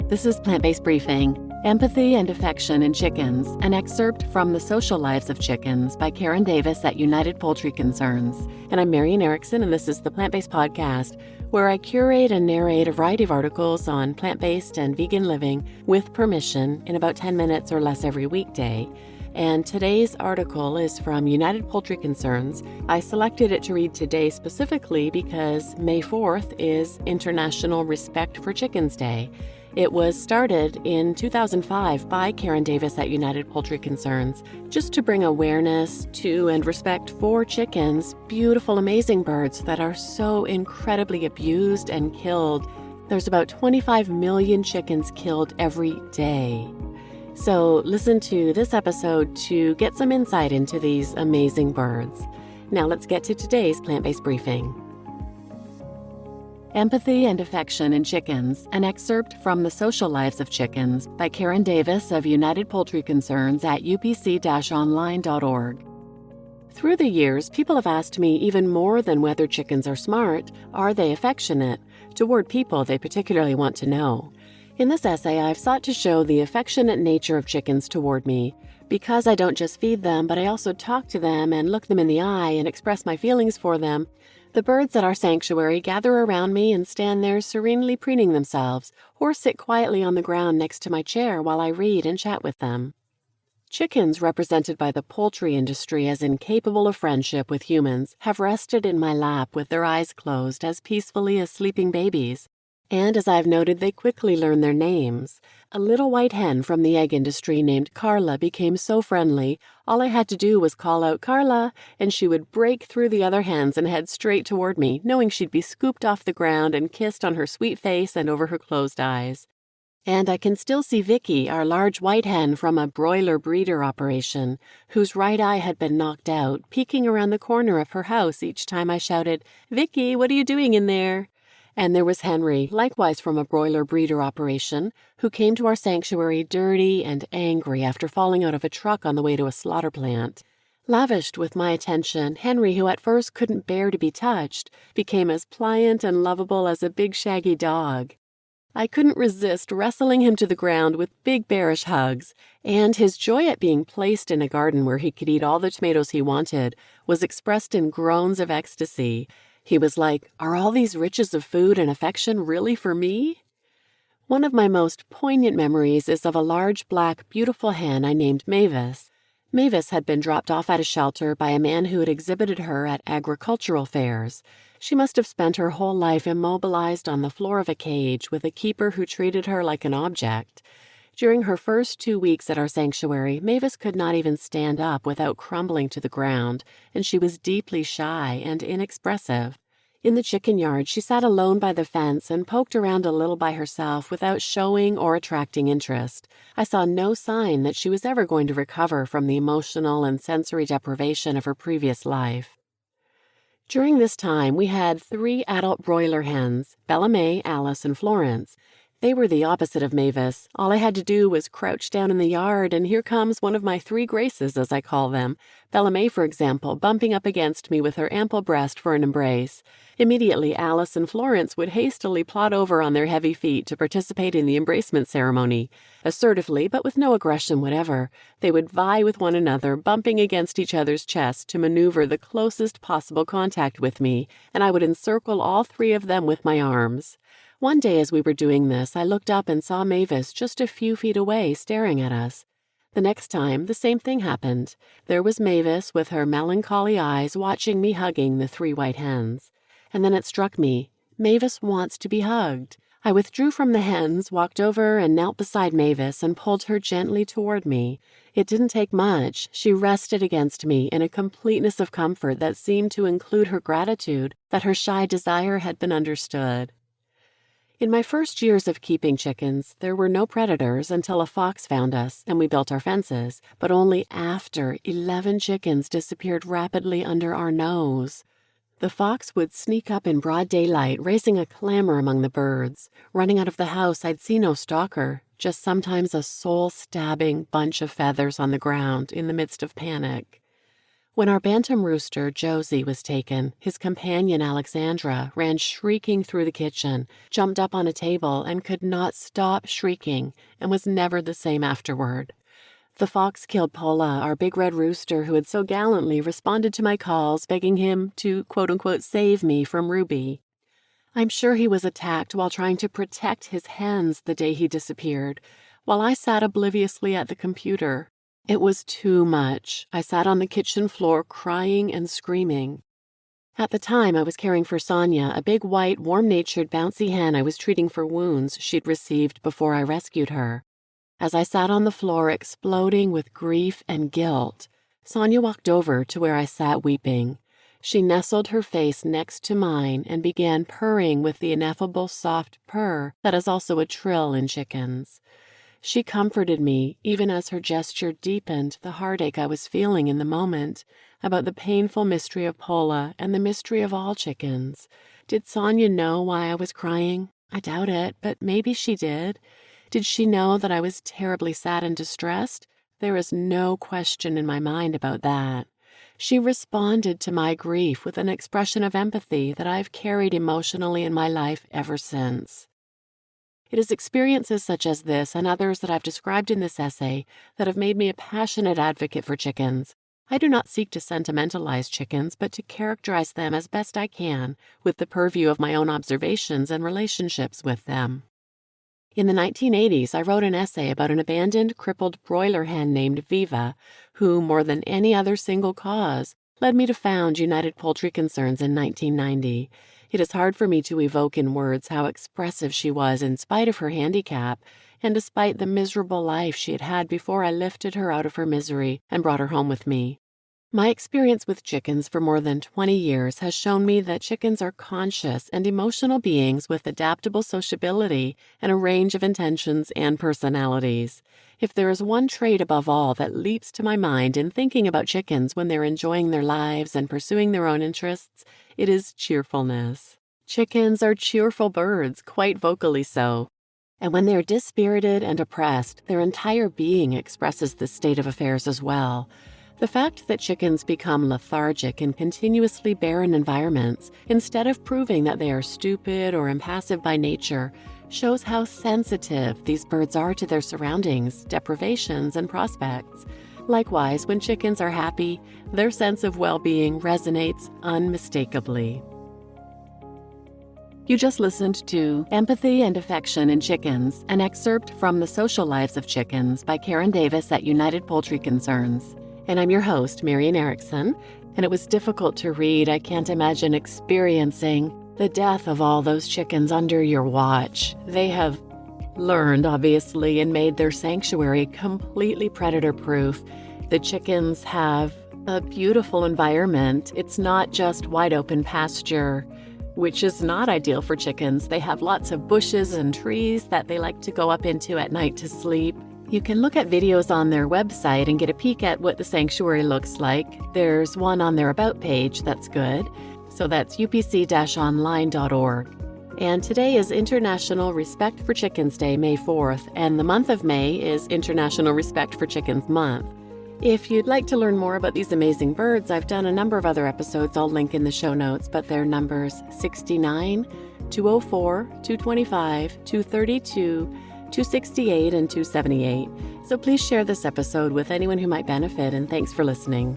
This is Plant-Based Briefing, Empathy and Affection in Chickens, an excerpt from The Social Lives of Chickens by Karen Davis at United Poultry Concerns. And I'm Marian Erickson, and this is the Plant-Based Podcast, where I curate and narrate a variety of articles on plant-based and vegan living with permission in about 10 minutes or less every weekday. And today's article is from United Poultry Concerns. I selected it to read today specifically because May 4th is International Respect for Chickens Day. It was started in 2005 by Karen Davis at United Poultry Concerns, just to bring awareness to and respect for chickens, beautiful, amazing birds that are so incredibly abused and killed. There's about 25 million chickens killed every day. So listen to this episode to get some insight into these amazing birds. Now let's get to today's plant-based briefing. Empathy and Affection in Chickens, an excerpt from The Social Lives of Chickens by Karen Davis of United Poultry Concerns at upc-online.org. Through the years, people have asked me even more than whether chickens are smart, are they affectionate, toward people they particularly want to know. In this essay, I've sought to show the affectionate nature of chickens toward me, because I don't just feed them, but I also talk to them and look them in the eye and express my feelings for them. The birds at our sanctuary gather around me and stand there serenely preening themselves, or sit quietly on the ground next to my chair while I read and chat with them. Chickens, represented by the poultry industry as incapable of friendship with humans, have rested in my lap with their eyes closed as peacefully as sleeping babies. And as I've noted, they quickly learn their names. A little white hen from the egg industry named Carla became so friendly, all I had to do was call out Carla, and she would break through the other hens and head straight toward me, knowing she'd be scooped off the ground and kissed on her sweet face and over her closed eyes. And I can still see Vicky, our large white hen from a broiler breeder operation, whose right eye had been knocked out, peeking around the corner of her house each time I shouted, "Vicky, what are you doing in there?" And there was Henry, likewise from a broiler breeder operation, who came to our sanctuary dirty and angry after falling out of a truck on the way to a slaughter plant. Lavished with my attention, Henry, who at first couldn't bear to be touched, became as pliant and lovable as a big shaggy dog. I couldn't resist wrestling him to the ground with big bearish hugs, and his joy at being placed in a garden where he could eat all the tomatoes he wanted was expressed in groans of ecstasy. He was like, "Are all these riches of food and affection really for me?" One of my most poignant memories is of a large, black, beautiful hen I named Mavis. Mavis had been dropped off at a shelter by a man who had exhibited her at agricultural fairs. She must have spent her whole life immobilized on the floor of a cage with a keeper who treated her like an object. During her first 2 weeks at our sanctuary, Mavis could not even stand up without crumbling to the ground, and she was deeply shy and inexpressive. In the chicken yard, she sat alone by the fence and poked around a little by herself without showing or attracting interest. I saw no sign that she was ever going to recover from the emotional and sensory deprivation of her previous life. During this time, we had 3 adult broiler hens, Bella May, Alice, and Florence. They were the opposite of Mavis. All I had to do was crouch down in the yard, and here comes one of my 3 graces, as I call them. Bella May, for example, bumping up against me with her ample breast for an embrace. Immediately, Alice and Florence would hastily plod over on their heavy feet to participate in the embracement ceremony. Assertively, but with no aggression whatever, they would vie with one another, bumping against each other's chests to maneuver the closest possible contact with me, and I would encircle all 3 of them with my arms. One day as we were doing this, I looked up and saw Mavis just a few feet away staring at us. The next time, the same thing happened. There was Mavis with her melancholy eyes watching me hugging the 3 white hens. And then it struck me, Mavis wants to be hugged. I withdrew from the hens, walked over and knelt beside Mavis and pulled her gently toward me. It didn't take much. She rested against me in a completeness of comfort that seemed to include her gratitude that her shy desire had been understood. In my first years of keeping chickens, there were no predators until a fox found us and we built our fences, but only after 11 chickens disappeared rapidly under our nose. The fox would sneak up in broad daylight, raising a clamor among the birds. Running out of the house, I'd see no stalker, just sometimes a soul-stabbing bunch of feathers on the ground in the midst of panic. When our bantam rooster, Josie, was taken, his companion, Alexandra, ran shrieking through the kitchen, jumped up on a table, and could not stop shrieking, and was never the same afterward. The fox killed Pola, our big red rooster who had so gallantly responded to my calls, begging him to, quote-unquote, save me from Ruby. I'm sure he was attacked while trying to protect his hens the day he disappeared, while I sat obliviously at the computer. It was too much. I sat on the kitchen floor crying and screaming. At the time, I was caring for Sonia, a big white, warm-natured, bouncy hen I was treating for wounds she'd received before I rescued her. As I sat on the floor exploding with grief and guilt, Sonia walked over to where I sat weeping. She nestled her face next to mine and began purring with the ineffable soft purr that is also a trill in chickens. She comforted me, even as her gesture deepened the heartache I was feeling in the moment, about the painful mystery of Pola and the mystery of all chickens. Did Sonia know why I was crying? I doubt it, but maybe she did. Did she know that I was terribly sad and distressed? There is no question in my mind about that. She responded to my grief with an expression of empathy that I've carried emotionally in my life ever since. It is experiences such as this and others that I've described in this essay that have made me a passionate advocate for chickens. I do not seek to sentimentalize chickens, but to characterize them as best I can with the purview of my own observations and relationships with them. In the 1980s, I wrote an essay about an abandoned, crippled broiler hen named Viva, who, more than any other single cause, led me to found United Poultry Concerns in 1990. It is hard for me to evoke in words how expressive she was in spite of her handicap, and despite the miserable life she had had before I lifted her out of her misery and brought her home with me. My experience with chickens for more than 20 years has shown me that chickens are conscious and emotional beings with adaptable sociability and a range of intentions and personalities. If there is one trait above all that leaps to my mind in thinking about chickens when they're enjoying their lives and pursuing their own interests, it is cheerfulness. Chickens are cheerful birds, quite vocally so. And when they're dispirited and oppressed, their entire being expresses this state of affairs as well. The fact that chickens become lethargic in continuously barren environments, instead of proving that they are stupid or impassive by nature, shows how sensitive these birds are to their surroundings, deprivations, and prospects. Likewise, when chickens are happy, their sense of well-being resonates unmistakably. You just listened to Empathy and Affection in Chickens, an excerpt from The Social Lives of Chickens by Karen Davis at United Poultry Concerns. And I'm your host, Marian Erickson, and it was difficult to read. I can't imagine experiencing the death of all those chickens under your watch. They have learned, obviously, and made their sanctuary completely predator-proof. The chickens have a beautiful environment. It's not just wide-open pasture, which is not ideal for chickens. They have lots of bushes and trees that they like to go up into at night to sleep. You can look at videos on their website and get a peek at what the sanctuary looks like. There's one on their About page that's good. So that's upc-online.org. And today is International Respect for Chickens Day, May 4th, and the month of May is International Respect for Chickens Month. If you'd like to learn more about these amazing birds, I've done a number of other episodes I'll link in the show notes, but they're numbers 69, 204, 225, 232, 268, and 278. So please share this episode with anyone who might benefit, and thanks for listening.